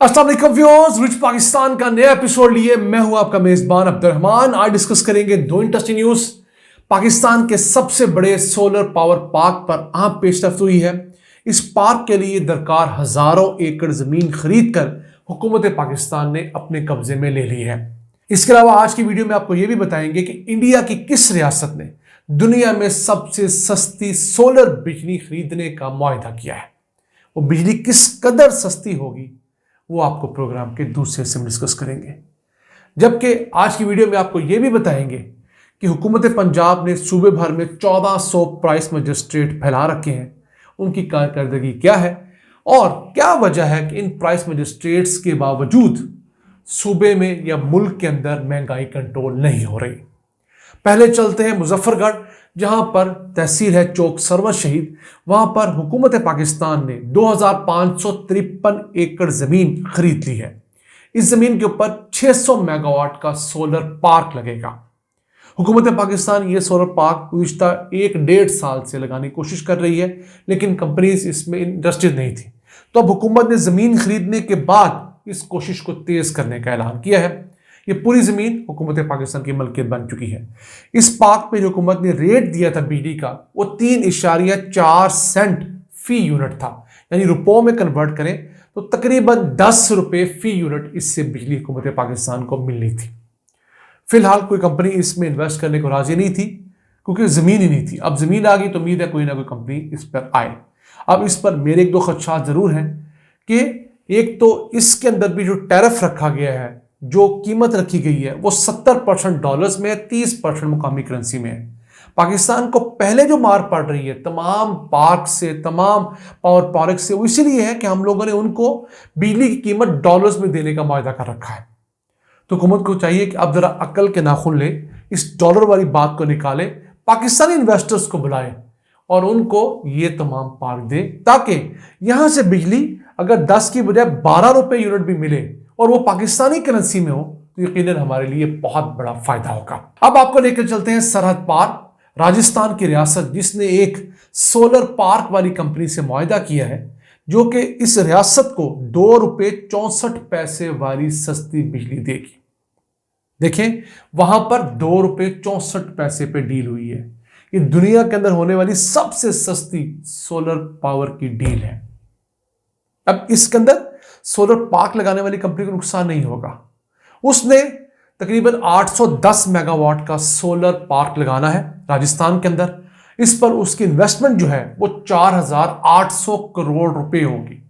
अस्सलाम वालेकुम viewers, rich Pakistan का नया एपिसोड लिए मैं हूं आपका मेजबान अब्दुर्रहमान। आज डिस्कस करेंगे दो इंटरेस्टिंग न्यूज। पाकिस्तान के सबसे बड़े सोलर पावर पार्क पर अहम पेशरफ्त हुई है। इस पार्क के लिए दरकार हजारों एकड़ जमीन खरीद कर हुकूमत पाकिस्तान ने अपने कब्जे में ले ली है। इसके अलावा आज की वीडियो में आपको यह भी बताएंगे कि इंडिया की किस रियासत ने दुनिया में सबसे सस्ती सोलर बिजली खरीदने का मुआहदा किया है। वो बिजली किस कदर सस्ती होगी वो आपको प्रोग्राम के दूसरे हिस्से में डिस्कस करेंगे। जबकि आज की वीडियो में आपको यह भी बताएंगे कि हुकूमत पंजाब ने सूबे भर में 1400 प्राइस मजिस्ट्रेट फैला रखे हैं। उनकी कारकर्दगी क्या है और क्या वजह है कि इन प्राइस मजिस्ट्रेट्स के बावजूद सूबे में या मुल्क के अंदर महंगाई कंट्रोल नहीं हो रही। पहले चलते हैं मुजफ्फरगढ़, जहां पर तहसील है चौक सरवर शहीद। वहां पर हुकूमत पाकिस्तान ने 2553 एकड़ जमीन खरीद ली है। इस जमीन के ऊपर 600 मेगावाट का सोलर पार्क लगेगा। हुकूमत पाकिस्तान ये सोलर पार्क गुज़िश्ता 1-1.5 साल से लगाने की कोशिश कर रही है, लेकिन कंपनीज इसमें इंटरेस्टेड नहीं थी। तो अब हुकूमत ने जमीन खरीदने के बाद इस कोशिश को तेज करने का ऐलान किया है। ये पूरी जमीन हुकूमत पाकिस्तान की मलकियत बन चुकी है। इस पार्क पे जो हुकूमत ने रेट दिया था बिजली का, वो 3.4 सेंट फी यूनिट था। यानी रुपयों में कन्वर्ट करें तो तकरीबन 10 रुपए फी यूनिट इससे बिजली हुकूमत पाकिस्तान को मिलनी थी। फिलहाल कोई कंपनी इसमें इन्वेस्ट करने को राजी नहीं थी क्योंकि जमीन ही नहीं थी। अब जमीन आ गई तो उम्मीद है कोई ना कोई कंपनी इस पर आए। अब इस पर मेरे 1-2 खदशात जरूर हैं कि एक तो इसके अंदर भी जो टैरिफ रखा गया है, जो कीमत रखी गई है, वो 70% डॉलर्स में है, 30% मुकामी करेंसी में है। पाकिस्तान को पहले जो मार पड़ रही है तमाम पार्क से, तमाम पावर प्रोडक्ट से, वो इसीलिए है कि हम लोगों ने उनको बिजली की कीमत डॉलर्स में देने का वायदा कर रखा है। तो हुकूमत को चाहिए कि अब जरा अक्ल के नाखून ले, इस डॉलर वाली बात को निकाले, पाकिस्तानी इन्वेस्टर्स को बुलाए और उनको ये तमाम पार्क दे, ताकि यहां से बिजली अगर 10 की बजाय 12 रुपए यूनिट भी मिले और वो पाकिस्तानी करेंसी में हो तो यकीनन हमारे लिए बहुत बड़ा फायदा होगा। अब आपको लेकर चलते हैं सरहद पार, राजस्थान की रियासत, जिसने एक सोलर पार्क वाली कंपनी से मुआहदा किया है जो कि इस रियासत को 2 रुपए 64 पैसे वाली सस्ती बिजली देगी। देखें, वहां पर 2 रुपए 64 पैसे पे डील हुई है। ये दुनिया के अंदर होने वाली सबसे सस्ती सोलर पावर की डील है। अब इसके अंदर सोलर पार्क लगाने वाली कंपनी को नुकसान नहीं होगा। उसने तकरीबन 810 मेगावाट का सोलर पार्क लगाना है राजस्थान के अंदर। इस पर उसकी इन्वेस्टमेंट जो है वो 4800 करोड़ रुपए होगी।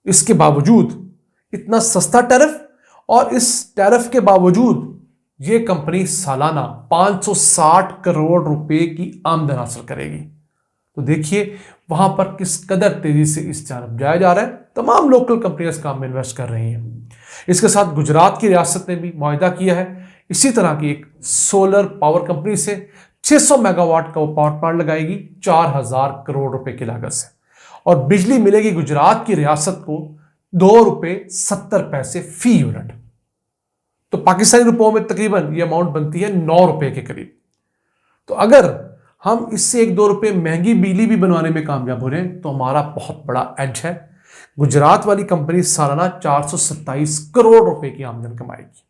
इसके बावजूद इतना सस्ता टैरिफ और इस टैरिफ के बावजूद ये कंपनी सालाना 560 करोड़ रुपए की आमदन हासिल करेगी। तो देखिए वहां पर किस कदर तेजी से इस जानब जाया जा रहा है। तमाम लोकल कंपनियां इस काम में इन्वेस्ट कर रही हैं। इसके साथ गुजरात की रियासत ने भी मुआहदा किया है इसी तरह की एक सोलर पावर कंपनी से। 600 मेगावाट का वो पावर प्लांट लगाएगी 4000 करोड़ रुपए की लागत से, और बिजली मिलेगी गुजरात की रियासत को 2 रुपए 70 पैसे फी यूनिट। तो पाकिस्तानी रुपयों में तकरीबन ये अमाउंट बनती है 9 रुपए के करीब। तो अगर हम इससे 1-2 रुपए महंगी बिजली भी बनवाने में कामयाब हो रहे हैं तो हमारा बहुत बड़ा एज है। गुजरात वाली कंपनी सालाना 427 करोड़ रुपए की आमदन कमाएगी।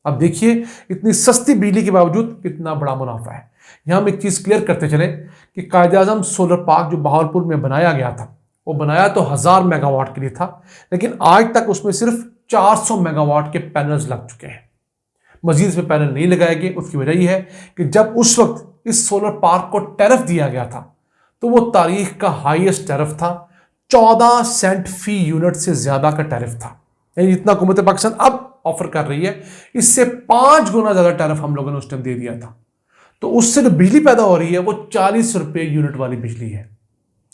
अब देखिए इतनी सस्ती बिजली के बावजूद कितना बड़ा मुनाफा है। यहां हम एक चीज क्लियर करते चले कि कायद-ए-आज़म सोलर पार्क जो बहावलपुर में बनाया गया था, वो बनाया तो 1000 मेगावाट के लिए था, लेकिन आज तक उसमें सिर्फ 400 मेगावाट के पैनल्स लग चुके हैं। मजीद इसमें पैनल नहीं लगाए गए। उसकी वजह यह है कि जब उस वक्त इस सोलर पार्क को टैरिफ दिया गया था तो वो तारीख का हाईएस्ट टैरिफ था। 14 सेंट फी यूनिट से ज्यादा का टैरिफ था। यानी जितना हुकूमत पाकिस्तान अब ऑफर कर रही है, इससे 5 गुना ज्यादा टैरिफ हम लोगों ने उस टाइम दे दिया था। तो उससे जो बिजली पैदा हो रही है वो 40 रुपए यूनिट वाली बिजली है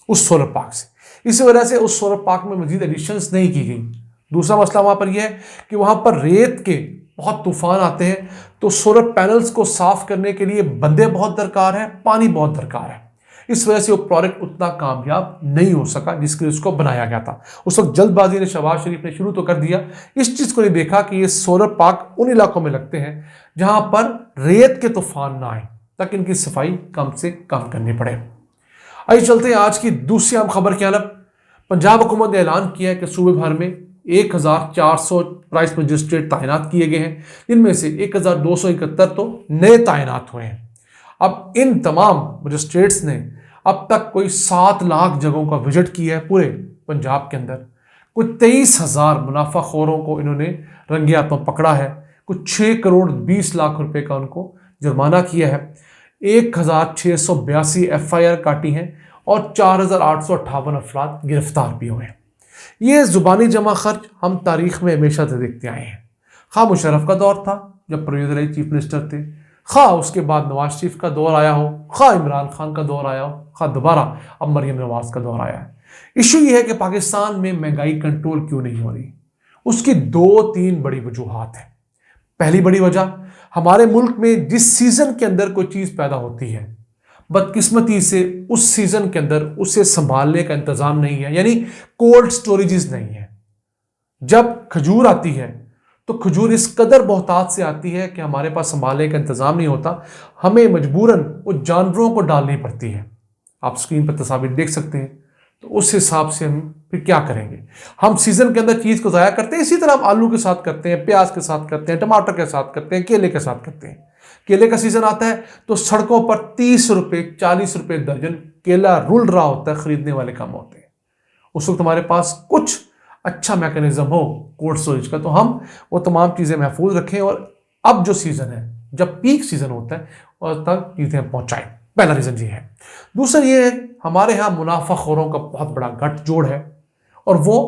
उस सोलर पार्क से। इस वजह से उस सोलर पार्क में मजीद एडिशंस नहीं की गई। दूसरा मसला वहां पर यह है कि वहां पर रेत के बहुत तूफान आते हैं, तो सोलर पैनल्स को साफ करने के लिए बंदे बहुत दरकार है, पानी बहुत दरकार है। इस वजह से वो प्रोडक्ट उतना कामयाब नहीं हो सका जिसके लिए उसको बनाया गया था। उस वक्त जल्दबाजी ने शहबाज शरीफ ने शुरू तो कर दिया, इस चीज को नहीं देखा कि ये सोलर पार्क उन इलाकों में लगते हैं जहां पर रेत के तूफान ना आए, ताकि इनकी सफाई कम से कम करनी पड़े। आइए चलते हैं आज की दूसरी अहम खबर की तरफ। पंजाब हुकूमत ने ऐलान किया है कि सूबे भर में 1400 प्राइस मजिस्ट्रेट तैनात किए गए हैं, जिनमें से 1271 तो नए तैनात हुए हैं। अब इन तमाम मजिस्ट्रेट्स ने अब तक कोई 7 लाख जगहों का विजिट किया है पूरे पंजाब के अंदर। कुछ 23,000 मुनाफाखोरों को इन्होंने रंगे हाथों पकड़ा है। कुछ 6 करोड़ 20 लाख रुपए का उनको जुर्माना किया है। 1682 FIR काटी हैं और 4858 अफराद गिरफ्तार भी हुए हैं। ये जुबानी जमा खर्च हम तारीख में हमेशा से देखते आए हैं। खा मुशर्रफ का दौर था जब परवेज इलाही चीफ मिनिस्टर थे, खा उसके बाद नवाज शरीफ का दौर आया हो, खा इमरान खान का दौर आया हो, खा दोबारा अब मरियम नवाज का दौर आया है। इशू ये है कि पाकिस्तान में महंगाई कंट्रोल क्यों नहीं हो रही। उसकी 2-3 बड़ी वजूहात हैं। पहली बड़ी वजह, हमारे मुल्क में जिस सीजन के अंदर कोई चीज पैदा होती है, बदकिस्मती से उस सीजन के अंदर उसे संभालने का इंतजाम नहीं है, यानी कोल्ड स्टोरेजेस नहीं है। जब खजूर आती है तो खजूर इस कदर बहुतात से आती है कि हमारे पास संभालने का इंतजाम नहीं होता, हमें मजबूरन वो जानवरों को डालनी पड़ती है। आप स्क्रीन पर तस्वीर देख सकते हैं। तो उस हिसाब से हम फिर क्या करेंगे। हम सीजन के अंदर चीज को ज़ाया करते हैं, इसी तरह हम आलू के साथ करते हैं, प्याज के साथ करते हैं, टमाटर के साथ करते हैं, केले के साथ करते हैं। केले का सीजन आता है तो सड़कों पर 30 रुपए 40 रुपए दर्जन केला रुल रहा होता है, खरीदने वाले कम होते हैं। उस वक्त हमारे पास कुछ अच्छा मैकेनिज्म हो कोल्ड स्टोरेज का, तो हम वो तमाम चीज़ें महफूज रखें और अब जो सीज़न है, जब पीक सीज़न होता है, और तक चीज़ें पहुँचाएं। पहला रीज़न ये है। दूसरा ये है, हमारे यहाँ मुनाफाखोरों का बहुत बड़ा गठजोड़ है और वो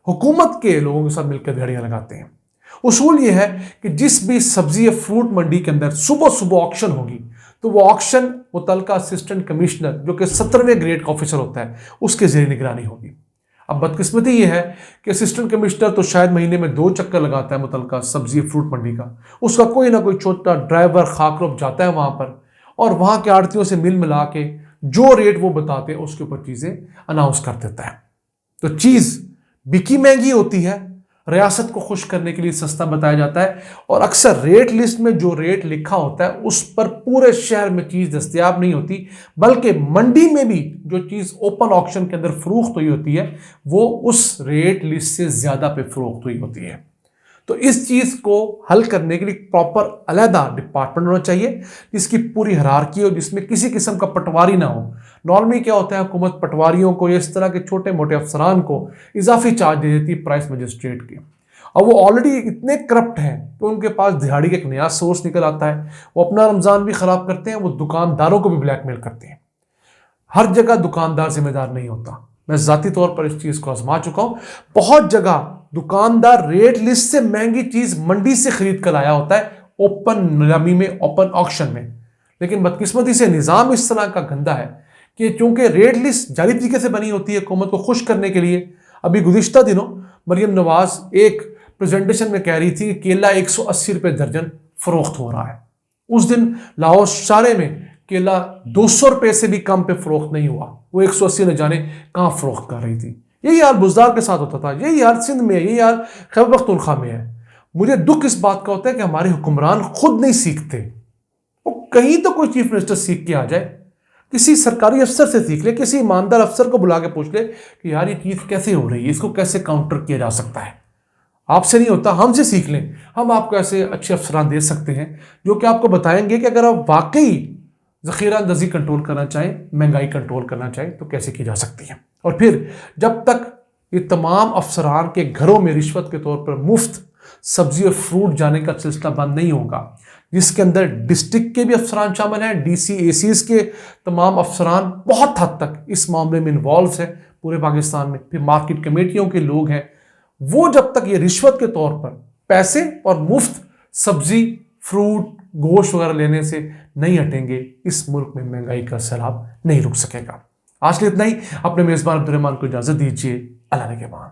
हुकूमत के लोगों के साथ मिलकर दिहाड़ियाँ लगाते हैं। उसूल ये है कि जिस भी सब्जी या फ्रूट मंडी के अंदर सुबह सुबह ऑक्शन होगी, तो वो ऑक्शन मुतलका असिस्टेंट कमिश्नर, जो कि 17वें ग्रेड का ऑफिसर होता है, उसके ज़ेर निगरानी होगी। अब बदकिस्मती ये है कि असिस्टेंट कमिश्नर तो शायद महीने में 2 चक्कर लगाता है मुतलका सब्जी फ्रूट मंडी का। उसका कोई ना कोई छोटा ड्राइवर खाकरोब जाता है वहाँ पर और वहाँ के आड़तियों से मिल मिला के जो रेट वो बताते हैं उसके ऊपर चीज़ें अनाउंस कर देता है। तो चीज़ बिकी महंगी होती है, रियासत को खुश करने के लिए सस्ता बताया जाता है और अक्सर रेट लिस्ट में जो रेट लिखा होता है उस पर पूरे शहर में चीज़ दस्तयाब नहीं होती, बल्कि मंडी में भी जो चीज़ ओपन ऑक्शन के अंदर फरोख्त हुई होती है वो उस रेट लिस्ट से ज़्यादा पे फरोख्त हुई होती है। तो इस चीज़ को हल करने के लिए प्रॉपर अलहदा डिपार्टमेंट होना चाहिए जिसकी पूरी हिरारकी हो, जिसमें किसी किस्म का पटवारी ना हो। नॉर्मली क्या होता है, हुकूमत पटवारियों को या इस तरह के छोटे मोटे अफसरान को इजाफी चार्ज दे देती है प्राइस मजिस्ट्रेट के, और वो ऑलरेडी इतने करप्ट हैं कि उनके पास दिहाड़ी का एक नया सोर्स निकल आता है। वो अपना रमज़ान भी ख़राब करते हैं, वो दुकानदारों को भी ब्लैकमेल करते हैं। हर जगह दुकानदार जिम्मेदार नहीं होता। मैं ज़ाती तौर पर इस चीज़ को आजमा चुका हूँ। बहुत जगह दुकानदार रेट लिस्ट से महंगी चीज़ मंडी से खरीद कर लाया होता है ओपन नीलामी में, ओपन ऑक्शन में। लेकिन बदकिस्मती से निज़ाम इस तरह का गंदा है कि चूंकि रेट लिस्ट जाली तरीके से बनी होती है हुकूमत को खुश करने के लिए। अभी गुज़िश्ता दिनों मरियम नवाज एक प्रेजेंटेशन में कह रही थी कि केला 180 रुपये दर्जन फरोख्त हो रहा है। उस दिन लाहौर शारे में केला 200 रुपये से भी कम पे फरोख्त नहीं हुआ, वो 180 न जाने कहाँ फरोख्त कर रही थी। यही हाल बुज़दार के साथ होता था, यही हाल सिंध में है, यही हाल खैबर पख्तूनख्वा में है। मुझे दुख इस बात का होता है कि हमारे हुक्मरान खुद नहीं सीखते। वो कहीं तो कोई चीफ मिनिस्टर सीख के आ जाए, किसी सरकारी अफसर से सीख ले, किसी ईमानदार अफसर को बुला के पूछ ले कि यार ये चीज़ कैसे हो रही है, इसको कैसे काउंटर किया जा सकता है। आपसे नहीं होता, हमसे सीख लें। हम आपको ऐसे अच्छे अफसरान दे सकते हैं जो कि आपको बताएंगे कि अगर आप वाकई ज़ख़ीरा अंदाज़ी कंट्रोल करना चाहें, महंगाई कंट्रोल करना चाहें, तो कैसे की जा सकती है। और फिर जब तक ये तमाम अफसरान के घरों में रिश्वत के तौर पर मुफ्त सब्जी और फ्रूट जाने का सिलसिला बंद नहीं होगा, जिसके अंदर डिस्ट्रिक्ट के भी अफसरान शामिल हैं, DC ACs के तमाम अफसरान बहुत हद तक इस मामले में इन्वॉल्व है पूरे पाकिस्तान में, फिर मार्केट कमेटियों के लोग हैं, वो जब तक ये रिश्वत के तौर पर पैसे और मुफ्त सब्जी फ्रूट गोश्त वगैरह लेने से नहीं हटेंगे, इस मुल्क में महंगाई का सैलाब नहीं रुक सकेगा। आज के लिए इतना ही। अपने मेज़बान अब्दुर्रहमान को इजाज़त दीजिए। अल्लाह के बाद।